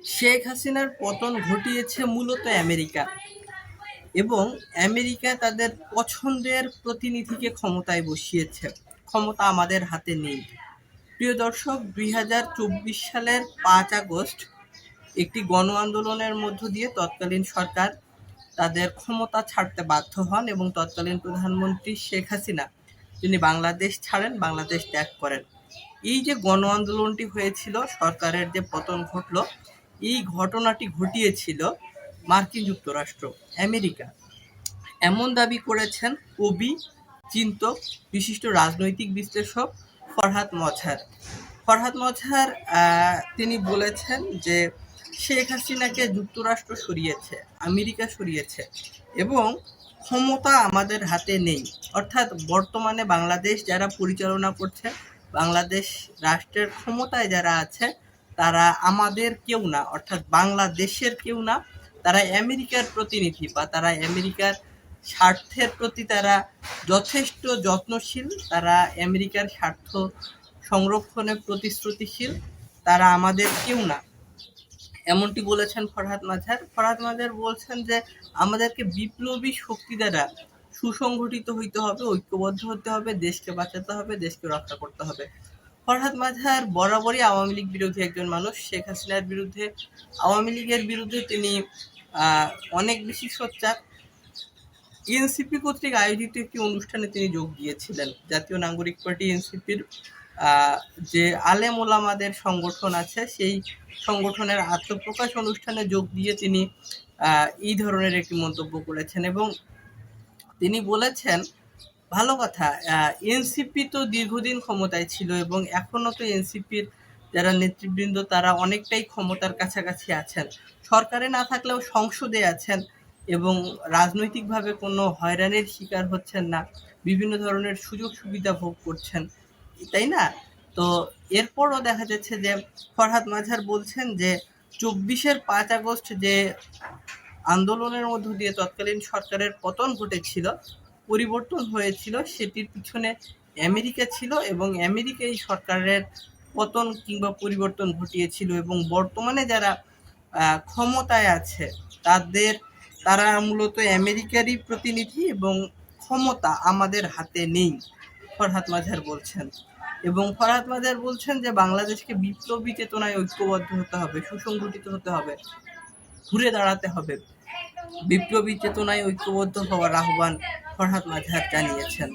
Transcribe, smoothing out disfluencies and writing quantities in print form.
শেখ হাসিনার পতন ঘটিয়েছে মূলত আমেরিকা, এবং আমেরিকা তাদের পছন্দের প্রতিনিধিকে ক্ষমতায় বসিয়েছে। ক্ষমতা আমাদের হাতে নেই। প্রিয় দর্শক, 2024 সালের 5 আগস্ট একটি গণ আন্দোলনের মধ্য দিয়ে তৎকালীন সরকার তাদের ক্ষমতা ছাড়তে বাধ্য হন এবং তৎকালীন প্রধানমন্ত্রী শেখ হাসিনা তিনি বাংলাদেশ ছাড়েন, বাংলাদেশ ত্যাগ করেন। এই যে গণ আন্দোলনটি হয়েছিল, সরকারের যে পতন ঘটল, এই ঘটনাটি ঘটিয়েছিল মার্কিন যুক্তরাষ্ট্র, আমেরিকা। এমন দাবি করেছেন কবি, চিন্তক, বিশিষ্ট রাজনৈতিক বিশ্লেষক ফরহাদ মজহার। ফরহাদ মজহার তিনি বলেছেন যে শেখ হাসিনাকে যুক্তরাষ্ট্র সরিয়েছে, আমেরিকা সরিয়েছে, এবং ক্ষমতা আমাদের হাতে নেই। অর্থাৎ বর্তমানে বাংলাদেশ যারা পরিচালনা করছে, বাংলাদেশ রাষ্ট্রের ক্ষমতায় যারা আছে, তারা আমাদের কেউ না, অর্থাৎ বাংলাদেশের কেউ না। তারা আমেরিকার প্রতিনিধি, বা তারা আমেরিকার স্বার্থের প্রতি তারা যথেষ্ট যত্নশীল, তারা আমেরিকার স্বার্থ সংরক্ষণে প্রতিশ্রুতিশীল, তারা আমাদের কেউ না, এমনটি বলেছেন ফরহাদ মাঝার। ফরহাদ মাঝার বলছেন যে আমাদেরকে বিপ্লবী শক্তি দ্বারা সুসংগঠিত হইতে হবে, ঐক্যবদ্ধ হতে হবে, দেশকে বাঁচাতে হবে, দেশকে রক্ষা করতে হবে। ফরহাদ মাঝার বরাবরই আওয়ামী লীগ বিরোধী একজন মানুষ। শেখ হাসিনার বিরুদ্ধে, আওয়ামী লীগের বিরুদ্ধে তিনি অনেক বেশি সোচ্চার। এনসিপি কর্তৃক আয়োজিত একটি অনুষ্ঠানে তিনি যোগ দিয়েছিলেন। জাতীয় নাগরিক পার্টি এনসিপির যে আলেম ওলামাদের সংগঠন আছে, সেই সংগঠনের আত্মপ্রকাশ অনুষ্ঠানে যোগ দিয়ে তিনি এই ধরনের একটি মন্তব্য করেছেন, এবং তিনি বলেছেন, ভালো কথা, এনসিপি তো দীর্ঘদিন ক্ষমতায় ছিল এবং এখনো তো এনসিপির যারা নেতৃবৃন্দ তারা অনেকটাই ক্ষমতার কাছাকাছি আছেন, সরকারে না থাকলেও সংসদে আছেন, এবং রাজনৈতিকভাবে কোনো হয়রানির শিকার হচ্ছেন না, বিভিন্ন ধরনের সুযোগ সুবিধা ভোগ করছেন, তাই না? তো এরপরও দেখা যাচ্ছে যে ফরহাদ মাঝার বলছেন যে 5 আগস্ট যে আন্দোলনের মধ্য দিয়ে তৎকালীন সরকারের পতন ঘটেছিল, পরিবর্তন হয়েছিল, সেটির পিছনে আমেরিকা ছিল, এবং আমেরিকা এই সরকারের পতন কিংবা পরিবর্তন ঘটিয়েছিল, এবং বর্তমানে যারা ক্ষমতায় আছে তারা মূলত আমেরিকারই প্রতিনিধি, এবং ক্ষমতা আমাদের হাতে নেই, ফরহাদ মাঝার বলছেন। এবং ফরহাদ মাঝার বলছেন যে বাংলাদেশকে বিপ্লবী চেতনায় ঐক্যবদ্ধ হতে হবে, সুসংগঠিত হতে হবে, ঘুরে দাঁড়াতে হবে। বিপ্লবী চেতনায় ঐক্যবদ্ধ হওয়ার আহ্বান ফরহাদ মাঝহার জানিয়েছেন।